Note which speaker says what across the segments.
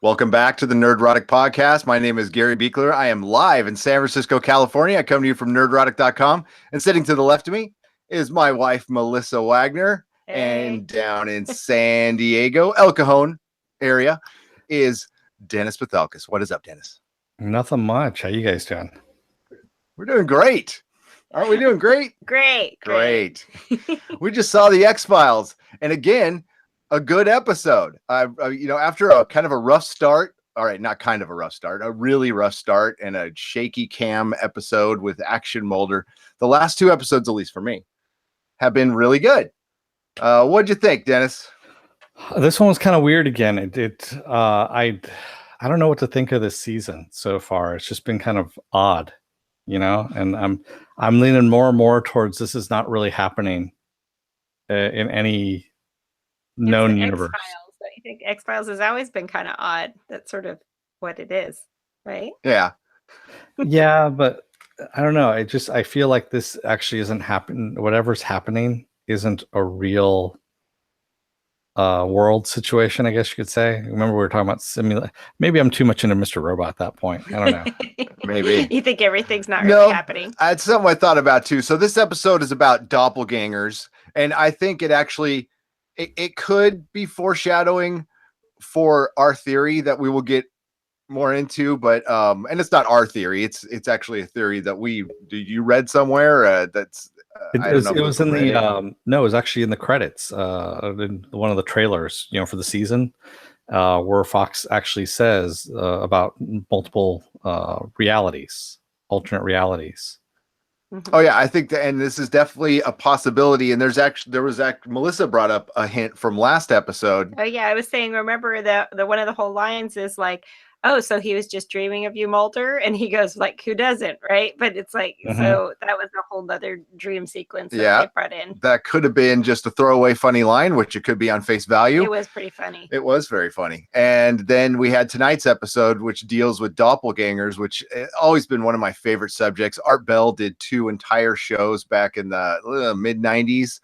Speaker 1: Welcome back to the Nerdrotic Podcast. My name is Gary Buechler. I am live in San Francisco, California. I come to you from nerdrotic.com. And sitting to the left of me is my wife, Melissa Wagner.
Speaker 2: Hey.
Speaker 1: And down in San Diego, El Cajon area, is Dennis Bithoulkas. What is up, Dennis?
Speaker 3: Nothing much. How you guys doing?
Speaker 1: We're doing great. Aren't we doing great?
Speaker 2: Great.
Speaker 1: We just saw the X-Files. And again, a good episode. After a kind of a rough start, all right, not kind of a rough start, a really rough start and a shaky cam episode with Action Mulder. The last two episodes, at least for me, have been really good. What'd you think, Dennis?
Speaker 3: This one was kind of weird again. I don't know what to think of this season so far. It's just been kind of odd, and I'm leaning more and more towards this is not really happening in any known universe.
Speaker 2: X-Files. I think X-Files has always been kind of odd. That's sort of what it is, right?
Speaker 1: Yeah.
Speaker 3: Yeah, but I don't know. I feel like this actually isn't happening. Whatever's happening isn't a real world situation, I guess you could say. Remember we were talking about maybe I'm too much into Mr. Robot at that point. I don't know.
Speaker 1: Maybe.
Speaker 2: You think everything's not really happening?
Speaker 1: That's something I thought about too. So this episode is about doppelgangers, and I think it actually it could be foreshadowing for our theory that we will get more into, but and it's not our theory. It's actually a theory that you read somewhere that's
Speaker 3: it was in the no, it was actually in the credits in one of the trailers, for the season, where Fox actually says about multiple realities, alternate realities.
Speaker 2: Mm-hmm.
Speaker 1: Oh yeah, I think and this is definitely a possibility. And Melissa brought up a hint from last episode.
Speaker 2: Oh yeah, I was saying, remember the one of the whole lines is like, oh, so he was just dreaming of you, Mulder, and he goes like, who doesn't, right? But it's like, so that was a whole other dream sequence that they brought in.
Speaker 1: That could have been just a throwaway funny line, which it could be on face value.
Speaker 2: It was pretty funny.
Speaker 1: It was very funny. And then we had tonight's episode, which deals with doppelgangers, which has always been one of my favorite subjects. Art Bell did 2 entire shows back in the mid 90s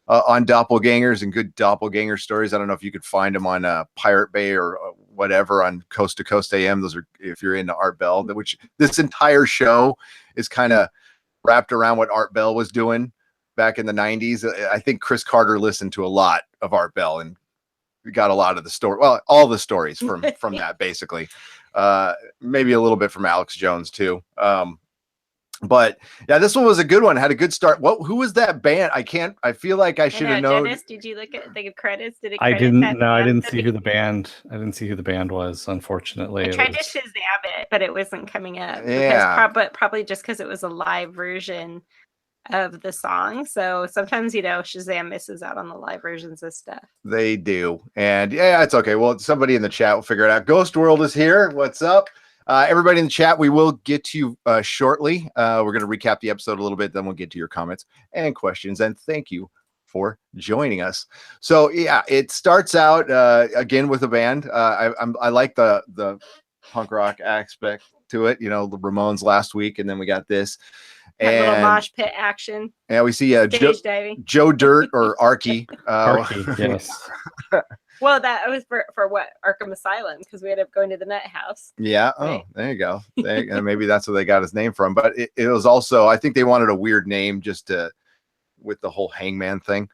Speaker 1: on doppelgangers and good doppelganger stories. I don't know if you could find them on Pirate Bay or whatever on Coast to Coast AM. Those are, if you're into Art Bell, which this entire show is kind of wrapped around what Art Bell was doing back in the 90s. I think Chris Carter listened to a lot of Art Bell and we got a lot of the story. Well, all the stories from that basically. Maybe a little bit from Alex Jones too. But yeah, this one was a good one. Had a good start. Who was that band? I feel like I should have known.
Speaker 2: Dennis, did you look at the credits?
Speaker 3: I didn't. No, I didn't see who the band. I didn't see who the band was. Unfortunately,
Speaker 2: I tried to Shazam it, but it wasn't coming up.
Speaker 1: Yeah,
Speaker 2: probably just because it was a live version of the song. So sometimes Shazam misses out on the live versions of stuff.
Speaker 1: They do, and yeah, it's okay. Well, somebody in the chat will figure it out. Ghost World is here. What's up? Everybody in the chat, we will get to you shortly. We're going to recap the episode a little bit, then we'll get to your comments and questions. And thank you for joining us. So yeah, it starts out again with a band. I like the punk rock aspect to it. The Ramones last week, and then we got this.
Speaker 2: That little mosh pit action.
Speaker 1: Yeah, we see Joe Dirt or Arky.
Speaker 3: Arky, yes.
Speaker 2: Well, that was for what? Arkham Asylum, because we ended up going to the Nut House.
Speaker 1: Yeah. Right? Oh, there you go. Maybe that's where they got his name from. But it was also, I think they wanted a weird name just with the whole Hangman thing.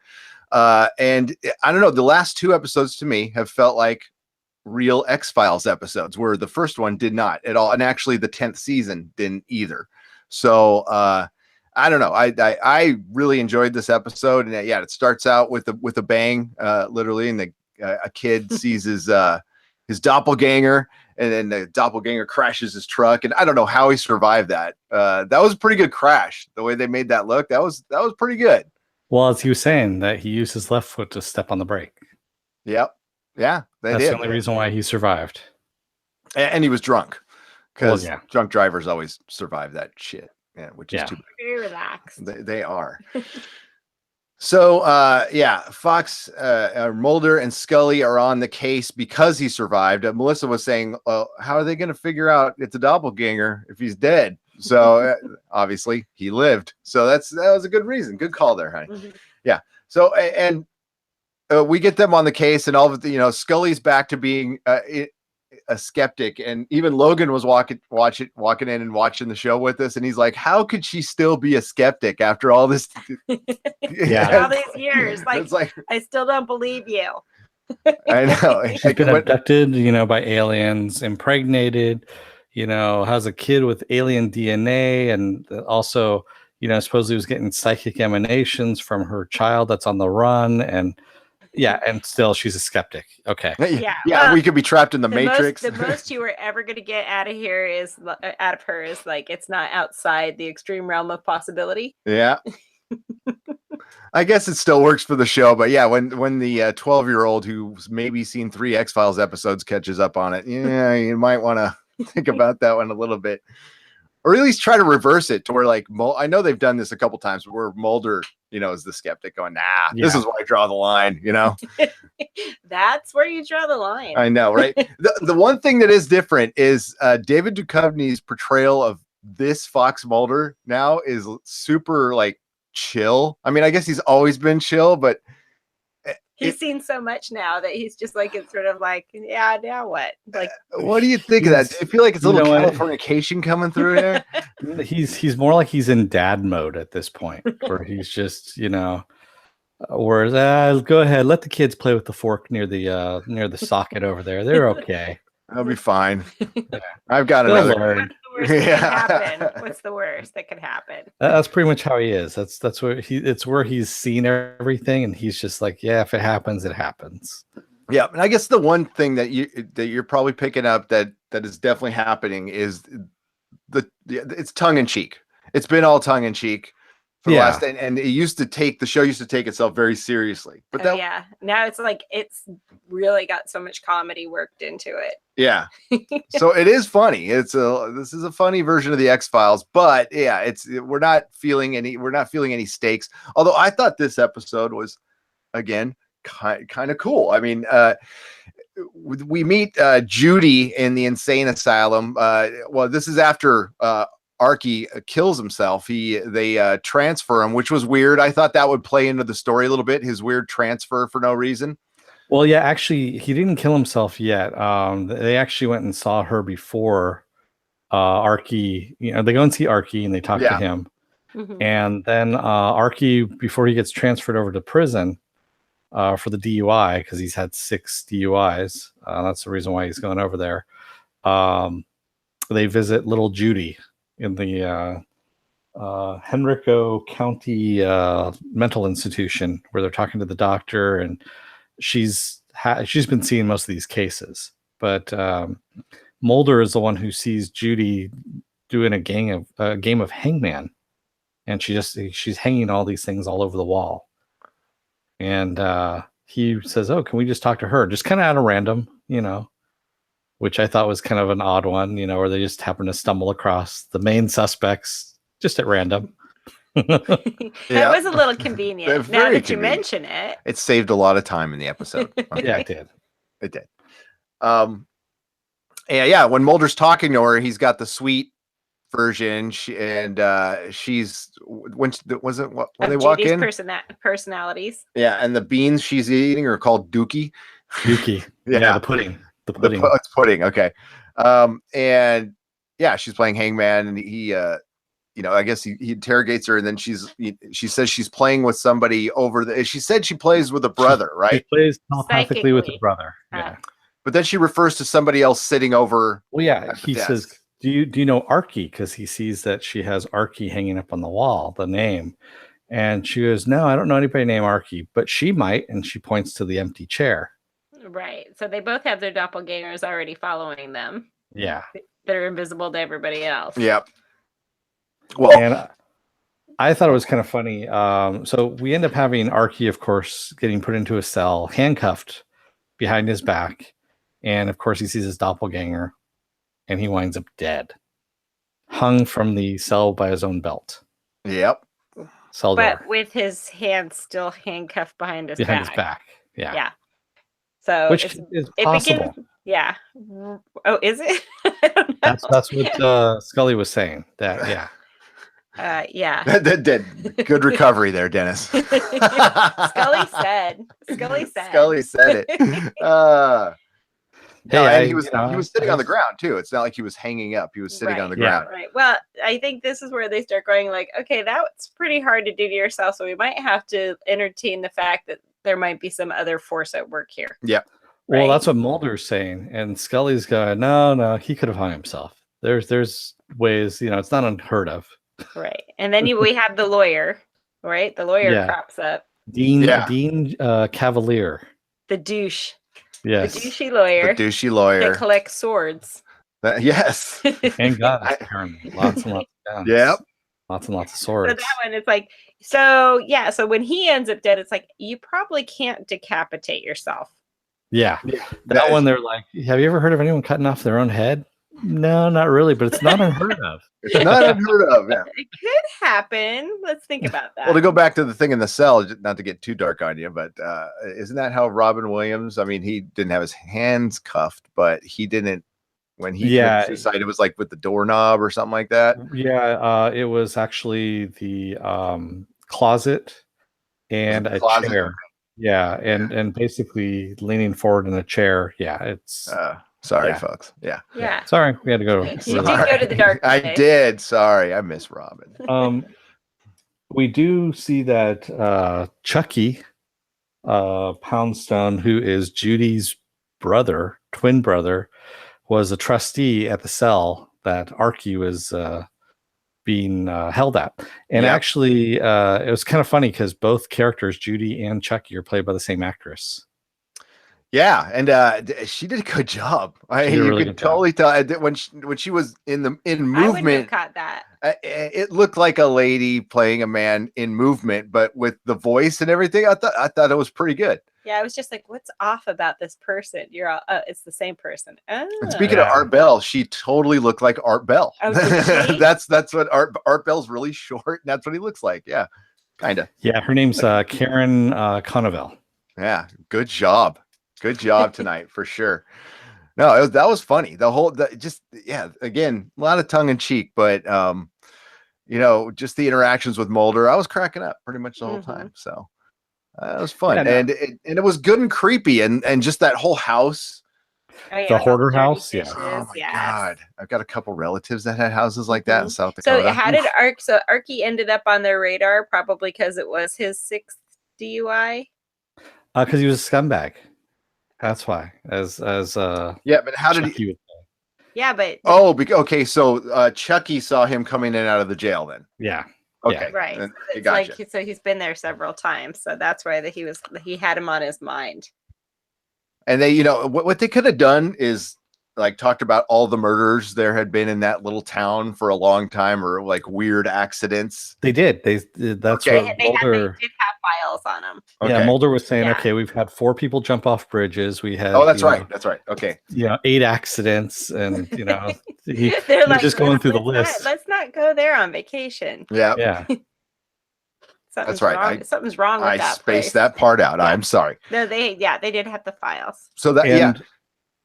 Speaker 1: And I don't know, the last 2 episodes to me have felt like real X-Files episodes, where the first one did not at all. And actually the 10th season didn't either. So I don't know. I really enjoyed this episode. And yeah, it starts out with a bang, literally, and a kid sees his doppelganger, and then the doppelganger crashes his truck, and I don't know how he survived that. That was a pretty good crash. The way they made that look, that was pretty good.
Speaker 3: Well, as he was saying, that he used his left foot to step on the brake.
Speaker 1: Yep. Yeah,
Speaker 3: that's the only reason why he survived.
Speaker 1: And he was drunk, because drunk drivers always survive that shit. Yeah, which is too
Speaker 2: very relaxed.
Speaker 1: They are. So, Fox, Mulder and Scully are on the case because he survived. Melissa was saying, how are they going to figure out it's a doppelganger if he's dead? So obviously he lived. So that was a good reason. Good call there, honey. Mm-hmm. Yeah. So, and we get them on the case, and all of the, Scully's back to being a skeptic, and even Logan was walking in and watching the show with us, and he's like, how could she still be a skeptic after all this?
Speaker 2: All these years,
Speaker 1: it's like,
Speaker 2: I still don't believe you.
Speaker 1: I know.
Speaker 3: She's been abducted, by aliens, impregnated, has a kid with alien DNA, and also, supposedly was getting psychic emanations from her child that's on the run, and and still she's a skeptic. Okay.
Speaker 1: Yeah. Well, we could be trapped in the Matrix.
Speaker 2: The most you were ever going to get out of her is like, it's not outside the extreme realm of possibility.
Speaker 1: Yeah. I guess it still works for the show, but yeah, when the 12-year-old who's maybe seen 3 X-Files episodes catches up on it, you might want to think about that one a little bit, or at least try to reverse it to where, like, I know they've done this a couple times where Mulder, is the skeptic going, this is where I draw the line,
Speaker 2: That's where you draw the line.
Speaker 1: I know, right? The one thing that is different is David Duchovny's portrayal of this Fox Mulder now is super, like, chill. I mean, I guess he's always been chill, but
Speaker 2: he's seen so much now that he's just like, it's sort of like, now what? Like,
Speaker 1: what do you think of that? Do you feel like it's a little Californication coming through here?
Speaker 3: He's more like he's in dad mode at this point, where he's just, whereas go ahead, let the kids play with the fork near the socket over there. They're okay.
Speaker 1: I'll be fine. I've got another.
Speaker 2: What's the worst that could happen?
Speaker 3: That's pretty much how he is. That's where it's where he's seen everything, and he's just like, if it happens, it happens.
Speaker 1: Yeah, and I guess the one thing that you're probably picking up that is definitely happening is it's tongue in cheek. It's been all tongue in cheek for the last, and the show used to take itself very seriously. But
Speaker 2: now it's like it's really got so much comedy worked into it.
Speaker 1: Yeah, so it is funny. This is a funny version of the X-Files, but we're not feeling any stakes. Although I thought this episode was, again, kind of cool. I mean, we meet Judy in the insane asylum. Well, this is after Archie kills himself. They transfer him, which was weird. I thought that would play into the story a little bit, his weird transfer for no reason.
Speaker 3: Well, yeah, actually, he didn't kill himself yet. They actually went and saw her before Archie. They go and see Archie and they talk to him. Mm-hmm. And then Archie, before he gets transferred over to prison for the DUI, because he's had 6 DUIs. That's the reason why he's going over there. They visit little Judy in the Henrico County mental institution, where they're talking to the doctor, and she's been seeing most of these cases, but Mulder is the one who sees Judy doing a game of hangman, and she's hanging all these things all over the wall, and he says, "Oh, can we just talk to her?" Just kind of out of random, which I thought was kind of an odd one, where they just happen to stumble across the main suspects just at random.
Speaker 2: That was a little convenient. Now that you mention it,
Speaker 1: it saved a lot of time in the episode.
Speaker 3: Okay. Yeah,
Speaker 1: it did. When Mulder's talking to her, he's got the sweet version, when they walk in,
Speaker 2: personalities.
Speaker 1: Yeah, and the beans she's eating are called dookie.
Speaker 3: Yeah, the pudding.
Speaker 1: It's pudding. Okay. And she's playing hangman, and he I guess he interrogates her, and then she says she's playing with somebody she said she plays with a brother, right?
Speaker 3: She plays telepathically with a brother. Yeah.
Speaker 1: But then she refers to somebody else sitting over.
Speaker 3: Well, yeah, he says, do you know Archie? Because he sees that she has Archie hanging up on the wall, the name. And she goes, "No, I don't know anybody named Archie, but she might." And she points to the empty chair.
Speaker 2: Right. So they both have their doppelgangers already following them.
Speaker 3: Yeah.
Speaker 2: That are invisible to everybody else.
Speaker 1: Yep. Well,
Speaker 3: and I thought it was kind of funny. So we end up having Archie, of course, getting put into a cell, handcuffed behind his back. And of course, he sees his doppelganger, and he winds up dead, hung from the cell by his own belt.
Speaker 1: Yep.
Speaker 3: Cell door.
Speaker 2: But with his hands still handcuffed behind his back.
Speaker 3: Yeah.
Speaker 2: Yeah. So
Speaker 3: which is possible.
Speaker 2: Yeah. Oh, is it?
Speaker 3: That's what Scully was saying. That
Speaker 2: yeah.
Speaker 1: Good recovery there, Dennis.
Speaker 2: Scully said
Speaker 1: it. No,
Speaker 3: Hey,
Speaker 1: and he was sitting on the ground too. It's not like he was hanging up. He was sitting on the ground.
Speaker 2: Right. Well, I think this is where they start going like, okay, that's pretty hard to do to yourself. So we might have to entertain the fact that there might be some other force at work here.
Speaker 1: Yeah.
Speaker 3: Well, that's what Mulder's saying, and Scully's going, no, he could have hung himself. There's ways, it's not unheard of.
Speaker 2: Right, and then we have the lawyer, right? The lawyer crops up.
Speaker 3: Dean Cavalier.
Speaker 2: The douche.
Speaker 3: Yes.
Speaker 2: The douchey lawyer.
Speaker 1: The douchey lawyer.
Speaker 2: That collects swords.
Speaker 1: Yes.
Speaker 3: Thank God. Lots and lots of guns.
Speaker 1: Yep.
Speaker 3: Lots and lots of swords.
Speaker 2: So that one, it's like, so when he ends up dead, it's like, you probably can't decapitate yourself.
Speaker 3: Yeah. That one, they're like, have you ever heard of anyone cutting off their own head? No, not really, but it's not unheard of.
Speaker 1: It's not unheard of. Yeah.
Speaker 2: It could happen. Let's think about that.
Speaker 1: Well, to go back to the thing in the cell, not to get too dark on you, but isn't that how Robin Williams? I mean, he didn't have his hands cuffed, but he didn't. When he committed suicide, it was like with the doorknob or something like that.
Speaker 3: Yeah, it was actually the closet and a chair. Yeah, and basically leaning forward in a chair. Yeah, it's.
Speaker 1: Sorry, folks. Yeah.
Speaker 3: Sorry, we had to go.
Speaker 2: You did go to the dark.
Speaker 1: I did. Sorry, I miss Robin.
Speaker 3: We do see that Chucky Poundstone, who is Judy's twin brother, was a trustee at the cell that Archie was being held at. And actually, it was kind of funny because both characters, Judy and Chucky, are played by the same actress.
Speaker 1: Yeah, and she did a good job. You could totally tell when she was in movement.
Speaker 2: I wouldn't have caught that.
Speaker 1: It looked like a lady playing a man in movement, but with the voice and everything, I thought it was pretty good.
Speaker 2: Yeah, I was just like, what's off about this person? It's the same person.
Speaker 1: And speaking of Art Bell, she totally looked like Art Bell.
Speaker 2: Oh,
Speaker 1: that's what Art Bell's really short, and that's what he looks like. Yeah, kind of.
Speaker 3: Yeah, her name's Karen Conovel.
Speaker 1: Yeah, good job. Good job tonight for sure. No, that was funny. Again, a lot of tongue in cheek, but just the interactions with Mulder, I was cracking up pretty much the whole time. So it was fun, and it was good and creepy, and just that whole house,
Speaker 3: the hoarder house.
Speaker 1: Yeah. Oh my God, I've got a couple relatives that had houses like that in South Dakota.
Speaker 2: So how did Archie ended up on their radar? Probably because it was his 6th DUI.
Speaker 3: Because he was a scumbag. That's why. But
Speaker 1: how did he?
Speaker 2: Yeah, but
Speaker 1: okay. So Chucky saw him coming in and out of the jail. Then okay,
Speaker 2: right. It's
Speaker 1: gotcha.
Speaker 2: Like so he's been there several times, so that's why he had him on his mind.
Speaker 1: And they, what they could have done is like talked about all the murders there had been in that little town for a long time, or like weird accidents.
Speaker 3: They did. They did
Speaker 2: have files on them.
Speaker 3: Okay. Yeah, Mulder was saying, okay, we've had 4 people jump off bridges. We had
Speaker 1: that's right. Okay.
Speaker 3: 8 accidents, and
Speaker 2: they're
Speaker 3: just going through the list.
Speaker 2: Let's not go there on vacation.
Speaker 3: Yeah.
Speaker 1: That's right.
Speaker 2: Something's wrong with that. I
Speaker 1: spaced that part out. Yeah. I'm sorry.
Speaker 2: No, they did have the files.
Speaker 1: So that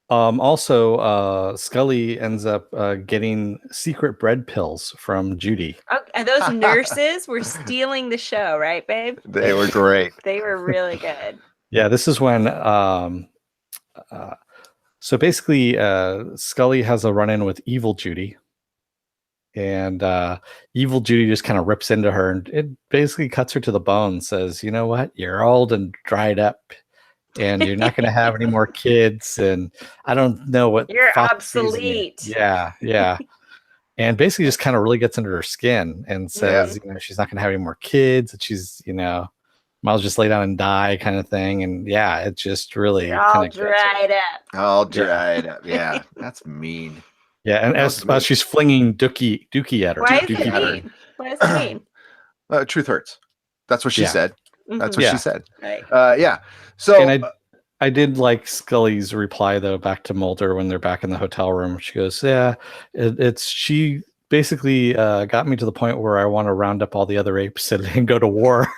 Speaker 3: also, Scully ends up getting secret bread pills from Judy.
Speaker 2: Oh, and those nurses were stealing the show, right, babe?
Speaker 1: They were great.
Speaker 2: They were really good.
Speaker 3: Yeah, this is when. So basically, Scully has a run-in with evil Judy, and evil Judy just kind of rips into her, and it basically cuts her to the bone. Says, "You know what? You're old and dried up." And you're not going to have any more kids, and I don't know what
Speaker 2: you're obsolete.
Speaker 3: Yeah, and basically just kind of really gets under her skin and says, she's not going to have any more kids, and she's, might as well just lay down and die, kind of thing. And it just really
Speaker 2: all dried
Speaker 1: up. Yeah, that's mean.
Speaker 3: Yeah, and as she's flinging Dookie at her.
Speaker 2: Why is it mean? What does it mean?
Speaker 1: Truth hurts. That's what she said. That's what she said.
Speaker 2: Right.
Speaker 1: Yeah. So,
Speaker 3: and I did like Scully's reply though back to Mulder when they're back in the hotel room. She goes, she basically got me to the point where I want to round up all the other apes and go to war.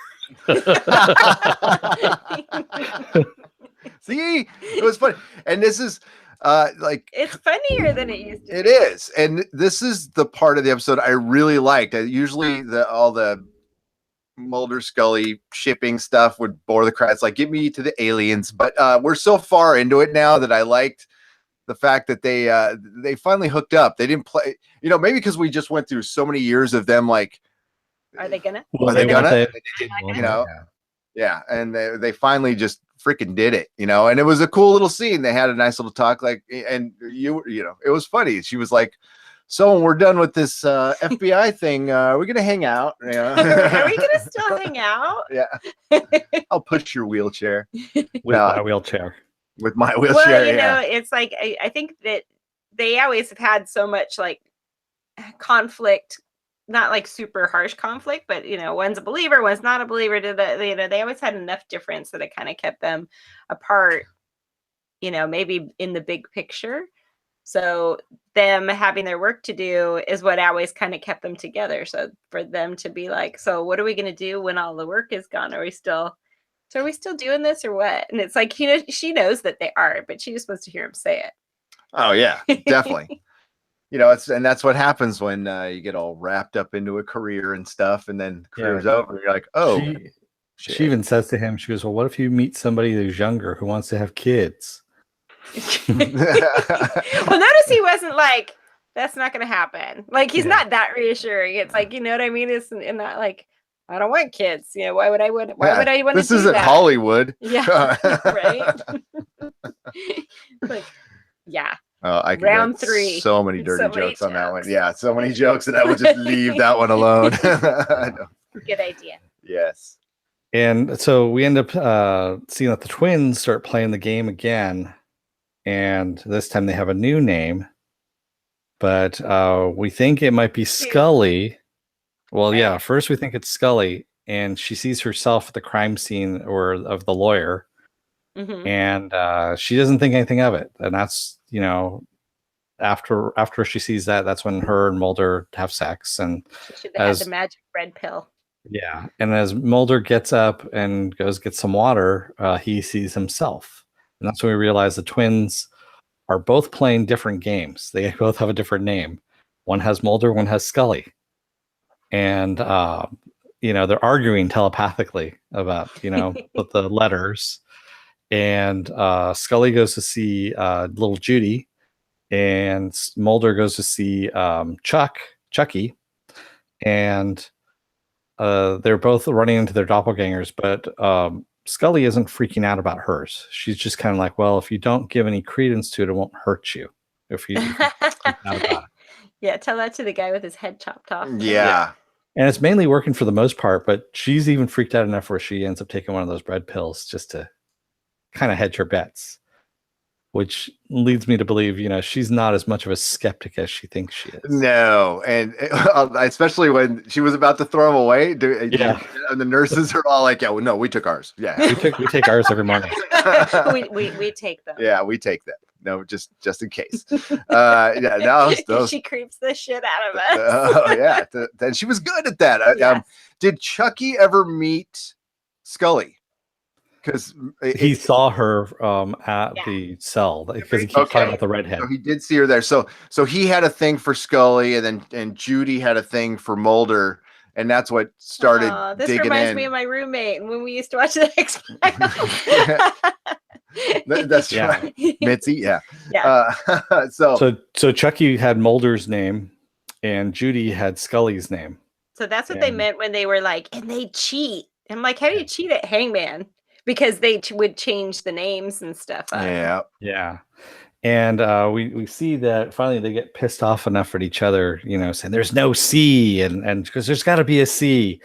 Speaker 1: See, it was funny, and this is
Speaker 2: it's funnier than it used to.
Speaker 1: It is, and this is the part of the episode I really liked. Usually, all the Mulder Scully shipping stuff would bore the crowd. It's like, get me to the aliens, but we're so far into it now that I liked the fact that they finally hooked up. They didn't play, maybe because we just went through so many years of them like,
Speaker 2: are they gonna?
Speaker 3: Well,
Speaker 1: are they gonna?
Speaker 3: they
Speaker 1: didn't, yeah, and they finally just freaking did it, and it was a cool little scene. They had a nice little talk, like, and it was funny. She was like, so when we're done with this FBI thing, we're gonna hang out.
Speaker 2: Are we gonna still hang out?
Speaker 1: Yeah. I'll push your wheelchair.
Speaker 3: with my wheelchair.
Speaker 1: With my wheelchair.
Speaker 2: Well, it's like I think that they always have had so much like conflict, not like super harsh conflict, but one's a believer, one's not a believer. They always had enough difference that it kind of kept them apart. Maybe in the big picture. So them having their work to do is what always kind of kept them together. So for them to be like, so what are we going to do when all the work is gone? Are we still doing this or what? And it's like, she knows that they are, but she just wants to hear him say it.
Speaker 1: Oh yeah, definitely. And that's what happens when you get all wrapped up into a career and stuff, and then the career's over. You're like, oh.
Speaker 3: She even says to him, she goes, well, what if you meet somebody who's younger who wants to have kids?
Speaker 2: Well, notice he wasn't like, that's not going to happen. Like, he's not that reassuring. It's like, you know what I mean? It's not like, I don't want kids. Why would I want to do that?
Speaker 1: This isn't Hollywood.
Speaker 2: Yeah. Right. Like, yeah.
Speaker 1: Oh, I could
Speaker 2: round 3.
Speaker 1: So many dirty jokes on that one. Yeah, so many jokes that I would just leave that one alone.
Speaker 2: Good idea.
Speaker 1: Yes.
Speaker 3: And so we end up seeing that the twins start playing the game again. And this time they have a new name. But we think it might be Scully. Well, yeah, first we think it's Scully. And she sees herself at the crime scene of the lawyer. Mm-hmm. And she doesn't think anything of it. And that's, after she sees that, that's when her and Mulder have sex. And
Speaker 2: she should have had the magic red pill.
Speaker 3: Yeah. And as Mulder gets up and goes get some water, he sees himself. And that's when we realize the twins are both playing different games. They both have a different name. One has Mulder, one has Scully. And, they're arguing telepathically about, with the letters. And Scully goes to see little Judy. And Mulder goes to see Chucky. And they're both running into their doppelgangers, but Scully isn't freaking out about hers. She's just kind of like, well, if you don't give any credence to it, it won't hurt you. If you freak out about it.
Speaker 2: Yeah, tell that to the guy with his head chopped off.
Speaker 1: Yeah.
Speaker 3: And it's mainly working for the most part, but she's even freaked out enough where she ends up taking one of those red pills just to kind of hedge her bets. Which leads me to believe, she's not as much of a skeptic as she thinks she is.
Speaker 1: No, and especially when she was about to throw him away. And the nurses are all like, "Yeah, well, no, we took ours. Yeah,
Speaker 3: we take ours every morning.
Speaker 2: we take them.
Speaker 1: Yeah, we take them. No, just in case. No,
Speaker 2: she creeps the shit out of us.
Speaker 1: Oh yeah, and she was good at that. Yes. Did Chucky ever meet Scully? Because
Speaker 3: he saw her at the cell because he keeps talking about the redhead.
Speaker 1: So he did see her there. So he had a thing for Scully, and Judy had a thing for Mulder, and that's what started.
Speaker 2: This
Speaker 1: digging
Speaker 2: reminds
Speaker 1: in.
Speaker 2: me of my roommate when we used to watch the X-Files.
Speaker 1: That's right, Mitzi. Yeah.
Speaker 3: So Chucky had Mulder's name, and Judy had Scully's name.
Speaker 2: So that's what they meant when they were like, and they cheat. I'm like, how do you cheat at Hangman? Because they would change the names and stuff.
Speaker 3: Yeah. And we see that finally they get pissed off enough at each other, saying there's no C, and because there's got to be a C.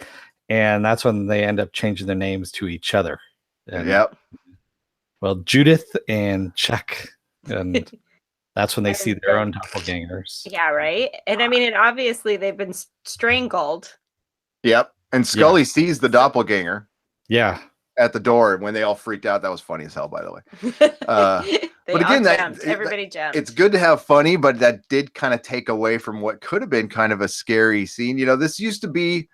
Speaker 3: And that's when they end up changing their names to each other. And, well, Judith and Chuck. And that's when they see their own doppelgangers.
Speaker 2: Yeah, right. And I mean, and obviously they've been strangled.
Speaker 1: Yep. And Scully sees the doppelganger.
Speaker 3: Yeah.
Speaker 1: At the door when they all freaked out. That was funny as hell, by the way. But again,
Speaker 2: everybody jumped.
Speaker 1: It's good to have funny, but that did kind of take away from what could have been kind of a scary scene. This used to be,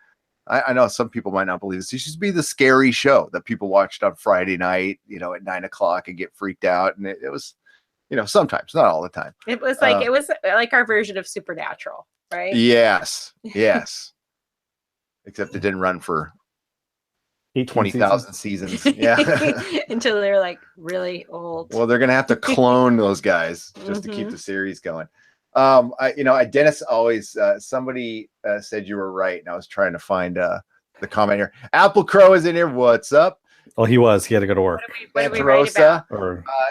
Speaker 1: I know some people might not believe this. This used to be the scary show that people watched on Friday night, at 9:00 and get freaked out. And it was, sometimes, not all the time.
Speaker 2: It was like our version of Supernatural, right?
Speaker 1: Yes. Except it didn't run for 20,000 seasons. Yeah.
Speaker 2: Until they're like really old.
Speaker 1: Well, they're gonna have to clone those guys just to keep the series going. Dennis always somebody said you were right, and I was trying to find the comment here. Apple Crow is in here. What's up?
Speaker 3: Well, he was. He had to go to work.
Speaker 2: What are we right about?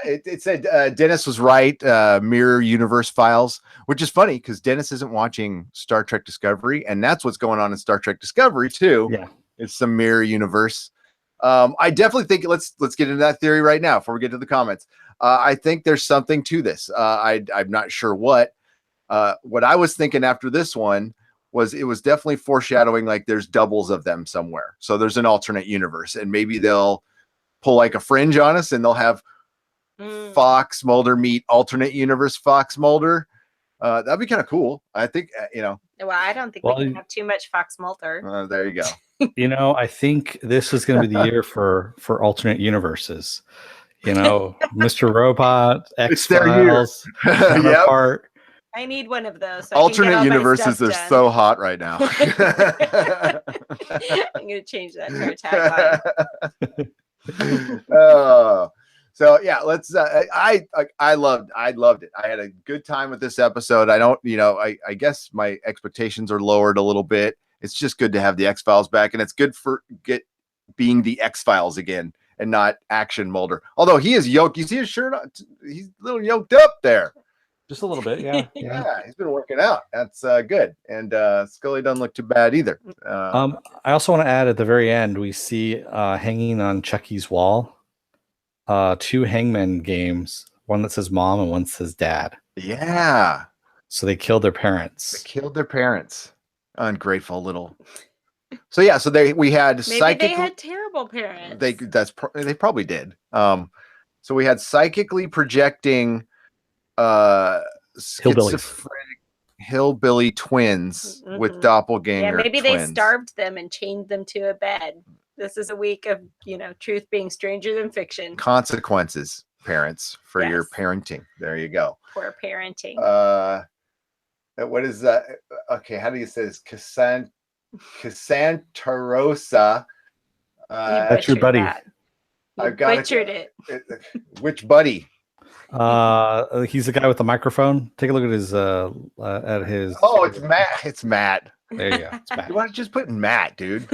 Speaker 1: It said Dennis was right. Mirror Universe Files, which is funny because Dennis isn't watching Star Trek Discovery, and that's what's going on in Star Trek Discovery too.
Speaker 3: Yeah,
Speaker 1: it's some mirror universe. I definitely think let's get into that theory right now before we get to the comments. I think there's something to this. I'm not sure what. What I was thinking after this one was it was definitely foreshadowing like there's doubles of them somewhere. So there's an alternate universe, and maybe they'll pull like a Fringe on us, and they'll have Fox Mulder meet alternate universe Fox Mulder. That'd be kind of cool. I think
Speaker 2: Well, I don't think we can have too much Fox Mulder.
Speaker 1: There you go.
Speaker 3: I think this is going to be the year for alternate universes. Mr. Robot, X-Files, Counterpart.
Speaker 2: I need one of those.
Speaker 1: So alternate universes are so hot right now.
Speaker 2: I'm going to change that to our
Speaker 1: tagline. So yeah, let's. I loved it. I had a good time with this episode. I guess my expectations are lowered a little bit. It's just good to have the X-Files back, and it's good for being the X-Files again and not Action Mulder. Although he is yoked. You see his shirt on? He's a little yoked up there.
Speaker 3: Just a little bit, yeah.
Speaker 1: Yeah, he's been working out. That's good. And Scully doesn't look too bad either.
Speaker 3: I also want to add at the very end, we see hanging on Chucky's wall, 2 hangman games, one that says mom and one says dad.
Speaker 1: Yeah.
Speaker 3: So they killed their parents.
Speaker 1: Ungrateful little. So yeah, we had
Speaker 2: maybe they had terrible parents.
Speaker 1: They probably did. So we had psychically projecting hillbilly twins with doppelganger.
Speaker 2: Yeah, maybe they starved them and chained them to a bed. This is a week of truth being stranger than fiction.
Speaker 1: Consequences, parents, for your parenting. There you go.
Speaker 2: Poor parenting.
Speaker 1: What is that? Okay, how do you say this? Cassantarosa.
Speaker 3: That's your buddy.
Speaker 2: You butchered it.
Speaker 1: Which buddy?
Speaker 3: He's the guy with the microphone. Take a look at his
Speaker 1: Oh, it's Matt. It's Matt.
Speaker 3: There you go. It's Matt.
Speaker 1: You want to just put Matt, dude?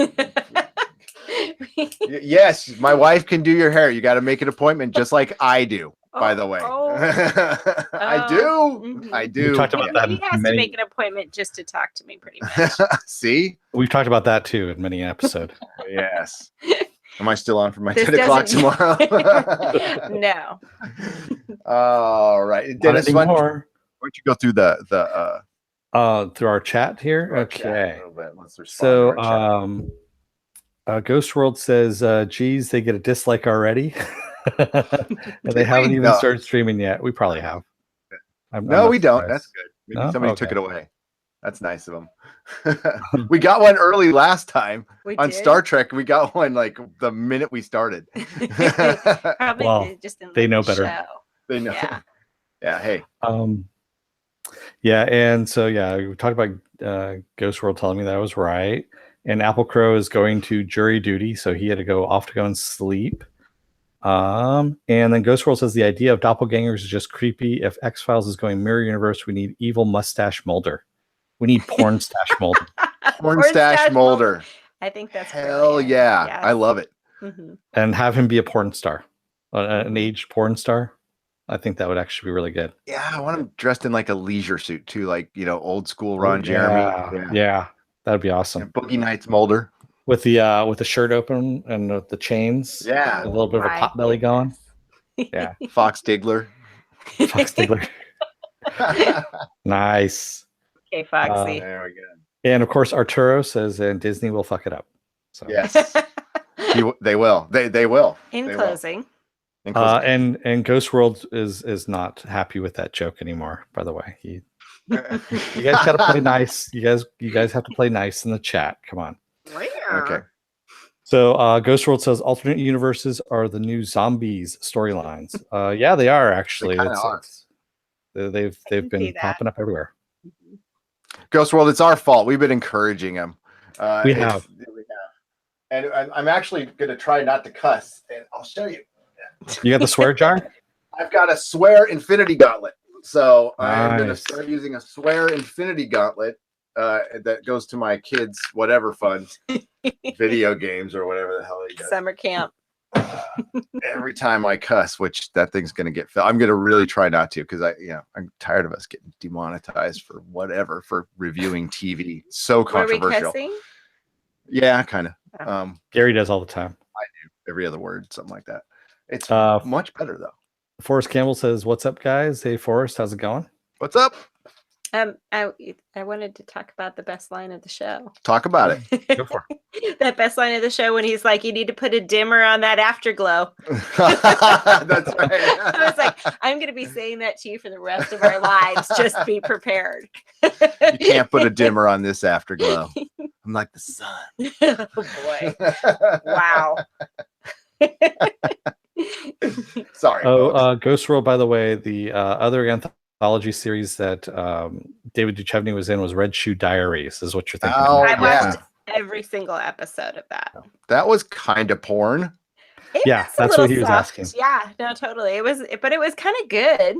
Speaker 1: Yes, my wife can do your hair. You got to make an appointment just like I do. By the way, I do. I do.
Speaker 3: We talked about that.
Speaker 2: He has to make an appointment just to talk to me, pretty much.
Speaker 1: See,
Speaker 3: we've talked about that too in many episodes.
Speaker 1: Yes. Am I still on for my 10 o'clock tomorrow?
Speaker 2: No.
Speaker 1: All right, Dennis. Why don't you go through
Speaker 3: through our chat here? Okay.
Speaker 1: So,
Speaker 3: Ghost World says, "Geez, they get a dislike already." And they haven't even started streaming yet. We probably have.
Speaker 1: No, we don't. That's good. Maybe somebody took it away. That's nice of them. We got one early last time on Star Trek. We got one like the minute we started.
Speaker 2: Probably
Speaker 3: well,
Speaker 2: just didn't
Speaker 3: they know better.
Speaker 2: Show.
Speaker 1: They know. Yeah. Hey.
Speaker 3: Yeah, and so we talked about Ghost World telling me that I was right. And Apple Crow is going to jury duty, so he had to go and sleep. And then Ghost World says the idea of doppelgangers is just creepy. If X-Files is going mirror universe, we need evil mustache Mulder. We need porn stash Mulder.
Speaker 1: Porn stash Mulder.
Speaker 2: I think that's
Speaker 1: hell yeah. Yes. I love it.
Speaker 2: Mm-hmm.
Speaker 3: And have him be a porn star, an aged porn star. I think that would actually be really good.
Speaker 1: Yeah, I want him dressed in like a leisure suit too, like old school Ron Jeremy.
Speaker 3: Yeah, that'd be awesome.
Speaker 1: And Boogie Nights Mulder.
Speaker 3: With the shirt open and the chains.
Speaker 1: Yeah.
Speaker 3: A little bit of a pot belly going. Yeah.
Speaker 1: Fox Diggler.
Speaker 3: Nice.
Speaker 2: Okay, Foxy.
Speaker 1: There we go.
Speaker 3: And of course, Arturo says, and Disney will fuck it up. So.
Speaker 1: Yes. They will. They will.
Speaker 2: In closing.
Speaker 3: And Ghost World is not happy with that joke anymore, by the way. You guys gotta play nice. You guys have to play nice in the chat. Come on.
Speaker 1: Okay.
Speaker 3: So Ghost World says alternate universes are the new zombies storylines. Yeah, they are actually. They've been popping up everywhere.
Speaker 1: Ghost World, it's our fault. We've been encouraging them.
Speaker 3: We have.
Speaker 1: And I'm actually going to try not to cuss, and I'll show you.
Speaker 3: You got the swear jar?
Speaker 1: I've got a swear infinity gauntlet. So I'm going to
Speaker 3: Nice.
Speaker 1: start using a swear infinity gauntlet that goes to my kids' whatever fun video games or whatever the hell he does.
Speaker 2: Summer camp.
Speaker 1: Every time I cuss, which that thing's going to get filled. I'm going to really try not to because I'm tired of us getting demonetized for whatever for reviewing TV. So controversial.
Speaker 2: Were we cussing?
Speaker 1: Yeah, kind of.
Speaker 3: Gary does all the time.
Speaker 1: I do every other word, something like that. It's much better though.
Speaker 3: Forrest Campbell says, "What's up, guys? Hey, Forrest, how's it going?"
Speaker 1: What's up?
Speaker 2: I wanted to talk about the best line of the show.
Speaker 1: Talk about it.
Speaker 3: Go for
Speaker 2: it. That best line of the show when he's like, "You need to put a dimmer on that afterglow."
Speaker 1: That's right.
Speaker 2: I was like, I'm going to be saying that to you for the rest of our lives. Just be prepared.
Speaker 1: You can't put a dimmer on this afterglow. I'm like the sun.
Speaker 2: Oh boy! Wow.
Speaker 1: Sorry.
Speaker 3: Ghost World, by the way, the other anthology series that David Duchovny was in was Red Shoe Diaries, is what you're thinking.
Speaker 1: Oh,
Speaker 2: I watched every single episode of that.
Speaker 1: That was kind of porn.
Speaker 3: Yeah, that's what he was asking.
Speaker 2: Yeah, no, totally. It was kind of good.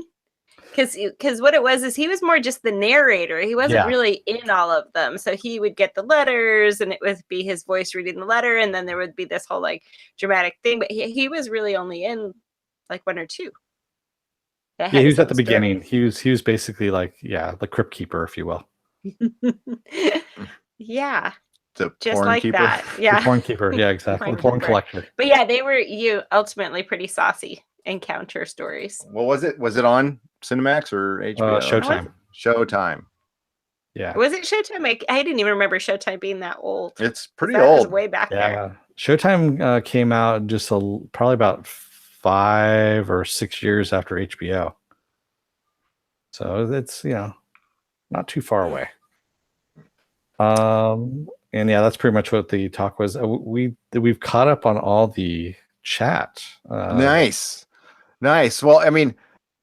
Speaker 2: Because what it was is he was more just the narrator. He wasn't really in all of them. So he would get the letters and it would be his voice reading the letter. And then there would be this whole like dramatic thing. But he was really only in like one or two.
Speaker 3: Yeah, he was at the beginning. He was basically like, the crypt keeper, if you will.
Speaker 2: Yeah.
Speaker 1: The
Speaker 2: just
Speaker 1: porn
Speaker 2: like
Speaker 1: keeper.
Speaker 2: that. Yeah.
Speaker 3: The porn keeper. Yeah, exactly. The porn collector.
Speaker 2: But yeah, they were ultimately pretty saucy encounter stories.
Speaker 1: What was it? Was it on Cinemax or HBO?
Speaker 3: Showtime.
Speaker 1: Showtime.
Speaker 2: Yeah. Was it Showtime? I didn't even remember Showtime being that old.
Speaker 1: It's pretty old.
Speaker 2: Was way back there.
Speaker 3: Showtime came out just probably about 5 or 6 years after HBO. So it's, not too far away. And that's pretty much what the talk was. We've caught up on all the chat.
Speaker 1: Nice. Well, I mean,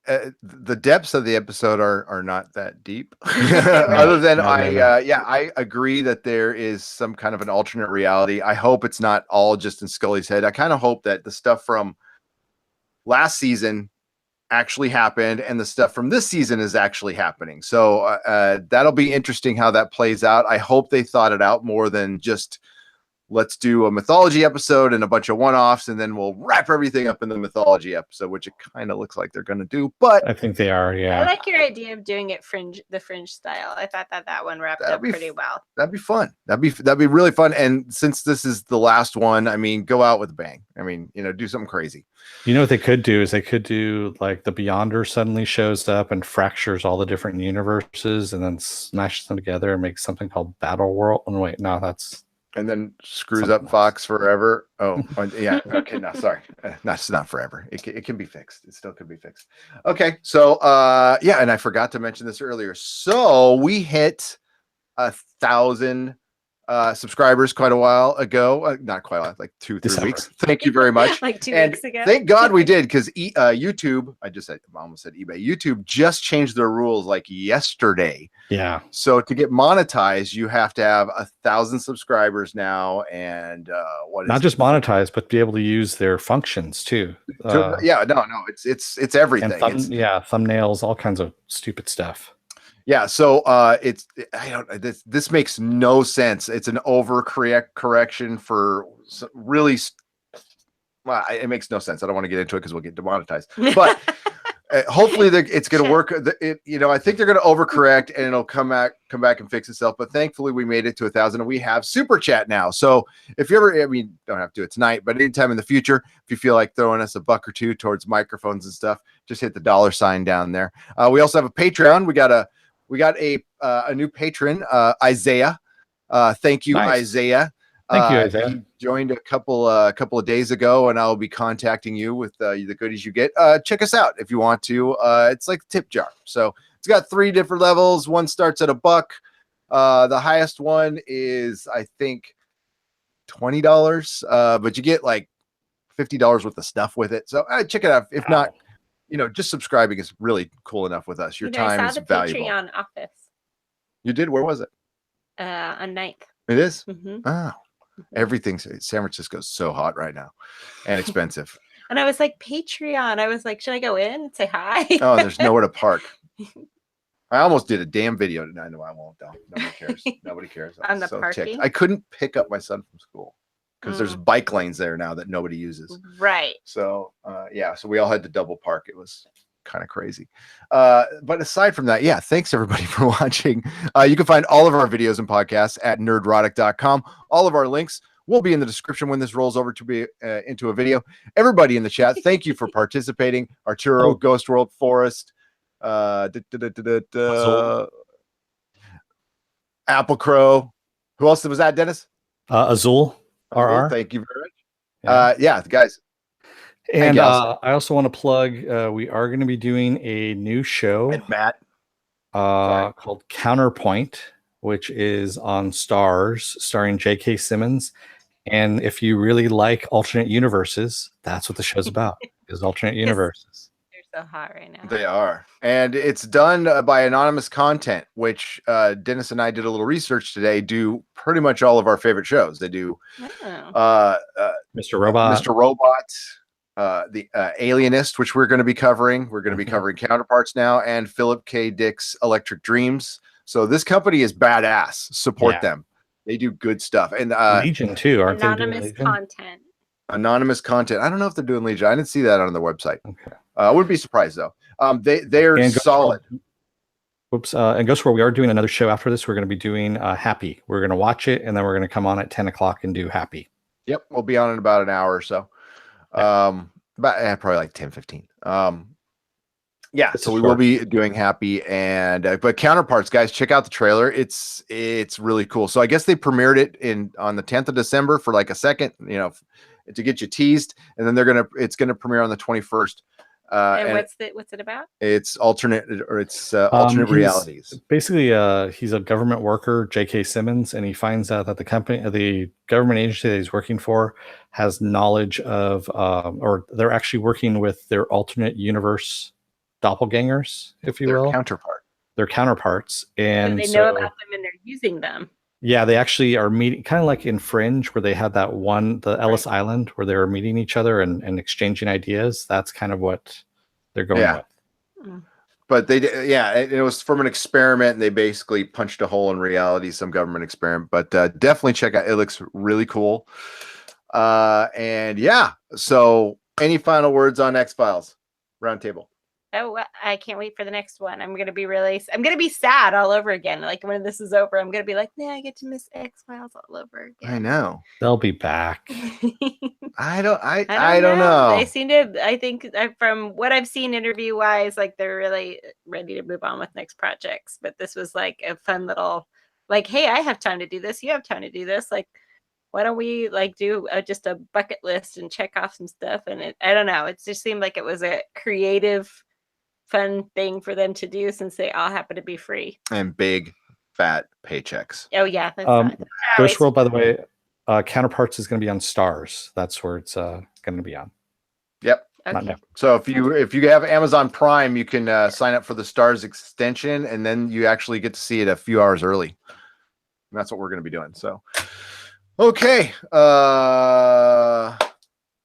Speaker 1: the depths of the episode are not that deep. Other than I agree that there is some kind of an alternate reality. I hope it's not all just in Scully's head. I kind of hope that the stuff from last season actually happened and the stuff from this season is actually happening. So that'll be interesting how that plays out. I hope they thought it out more than just let's do a mythology episode and a bunch of one-offs and then we'll wrap everything up in the mythology episode, which it kind of looks like they're going to do. But
Speaker 3: I think they are. Yeah,
Speaker 2: I like your idea of doing it the fringe style. I thought that one wrapped up pretty well.
Speaker 1: That'd be fun. That'd be really fun. And since this is the last one, I mean, go out with a bang. I mean, do something crazy.
Speaker 3: You know what they could do is they could do like the Beyonder suddenly shows up and fractures all the different universes and then smashes them together and makes something called Battle World. And wait, no, that's.
Speaker 1: And then screws up Fox forever. Oh, yeah. Okay. No, sorry. It's not forever. It can be fixed. It still could be fixed. Okay. So, and I forgot to mention this earlier. So we hit 1,000 subscribers quite a while ago. Not quite a while, like 2-3 weeks. Thank you very much.
Speaker 2: Like 2 weeks ago.
Speaker 1: Thank God we did, because YouTube, I almost said eBay. YouTube just changed their rules like yesterday.
Speaker 3: Yeah.
Speaker 1: So to get monetized, you have to have 1,000 subscribers now, and
Speaker 3: not just monetized, but be able to use their functions too.
Speaker 1: It's everything.
Speaker 3: Thumbnails, all kinds of stupid stuff.
Speaker 1: Yeah, so this makes no sense. It's an correction for really. Well, it makes no sense. I don't want to get into it because we'll get demonetized. But hopefully it's going to work. I think they're going to overcorrect and it'll come back and fix itself. But thankfully, we made it to 1,000 and we have super chat now. So if you ever, don't have to do it tonight, but anytime in the future, if you feel like throwing us $1 or $2 towards microphones and stuff, just hit the $sign down there. We also have a Patreon. We got a new patron, Isaiah. Thank you, nice. Isaiah.
Speaker 3: Thank you, Isaiah.
Speaker 1: He joined a couple of days ago, and I'll be contacting you with the goodies you get. Check us out if you want to. It's like a tip jar. So it's got 3 different levels. One starts at $1. The highest one is, I think, $20. But you get like $50 worth of stuff with it. So check it out. If not, just subscribing is really cool enough with us. Your time is valuable.
Speaker 2: Patreon office.
Speaker 1: You did? Where was it?
Speaker 2: On 9th.
Speaker 1: It is?
Speaker 2: Mm-hmm.
Speaker 1: Oh, Everything's San Francisco's so hot right now and expensive.
Speaker 2: And I was like, Patreon. I was like, should I go in and say hi?
Speaker 1: Oh, there's nowhere to park. I almost did a damn video tonight. No, I won't though. Nobody cares. Nobody cares.
Speaker 2: On the parking?
Speaker 1: I couldn't pick up my son from school because there's bike lanes there now that nobody uses.
Speaker 2: Right.
Speaker 1: So so we all had to double park. It was kind of crazy. But aside from that, thanks everybody for watching. You can find all of our videos and podcasts at nerdrotic.com. All of our links will be in the description when this rolls over to be into a video. Everybody in the chat, thank you for participating. Arturo, Ghost World, Forest, Apple Crow. Who else was that, Dennis?
Speaker 3: Azul RR.
Speaker 1: Thank you very much. Guys.
Speaker 3: And I also want to plug, we are going to be doing a new show.
Speaker 1: And Matt.
Speaker 3: Called Counterpoint, which is on Stars, starring J.K. Simmons. And if you really like alternate universes, that's what the show's about, is alternate universes.
Speaker 2: They're so hot right now.
Speaker 1: They are. And it's done by Anonymous Content, which Dennis and I did a little research today, do pretty much all of our favorite shows. They do
Speaker 3: Mr. Robot.
Speaker 1: The Alienist, which we're going to be covering. We're going to be covering Counterparts now, and Philip K. Dick's Electric Dreams. So this company is badass. Support them. They do good stuff. And
Speaker 3: Legion too, aren't they?
Speaker 2: Anonymous Content.
Speaker 1: Anonymous Content. I don't know if they're doing Legion. I didn't see that on their website. Okay. I wouldn't be surprised though. They're solid.
Speaker 3: And Ghost World, we are doing another show after this. We're going to be doing Happy. We're going to watch it, and then we're going to come on at 10 o'clock and do Happy.
Speaker 1: Yep, we'll be on in about an hour or so. Probably like 10-15. So we will be doing Happy, and but Counterparts, guys, check out the trailer. It's really cool. So I guess they premiered it on the 10th of December for like a second, to get you teased, and then it's gonna premiere on the 21st.
Speaker 2: And what's it about?
Speaker 1: It's alternate realities.
Speaker 3: Basically, he's a government worker, J.K. Simmons, and he finds out that the government agency that he's working for has knowledge of, or they're actually working with their alternate universe doppelgangers, if you will. Their counterparts. And
Speaker 2: they know about them and they're using them.
Speaker 3: Yeah, they actually are meeting, kind of like in Fringe, where they had the Ellis Island, where they were meeting each other and exchanging ideas. That's kind of what they're going with.
Speaker 1: But it was from an experiment, and they basically punched a hole in reality, some government experiment. But definitely check out. It looks really cool. So any final words on X-Files Roundtable?
Speaker 2: Oh, I can't wait for the next one. I'm going to be sad all over again. Like when this is over, I'm going to be like, I get to miss X-Files all over again.
Speaker 1: I know.
Speaker 3: They'll be back.
Speaker 1: I don't know.
Speaker 2: They seem to, I think from what I've seen interview wise, like they're really ready to move on with next projects. But this was like a fun little, like, hey, I have time to do this. You have time to do this. Like, why don't we like do just a bucket list and check off some stuff? And I don't know. It just seemed like it was a creative, fun thing for them to do since they all happen to be free
Speaker 1: and big fat paychecks.
Speaker 2: Oh yeah,
Speaker 3: Ghost World, by the way, Counterparts is going to be on Stars. That's where it's going to be on.
Speaker 1: Yep. Okay. So if you have Amazon Prime, you can sign up for the Stars extension, and then you actually get to see it a few hours early. And that's what we're going to be doing. So okay,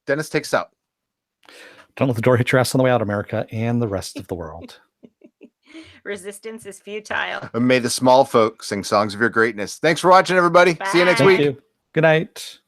Speaker 1: Dennis takes us out.
Speaker 3: Don't let the door hit your ass on the way out, America, and the rest of the world.
Speaker 2: Resistance is futile.
Speaker 1: And may the small folk sing songs of your greatness. Thanks for watching, everybody. Bye. See you next week.
Speaker 3: Good night.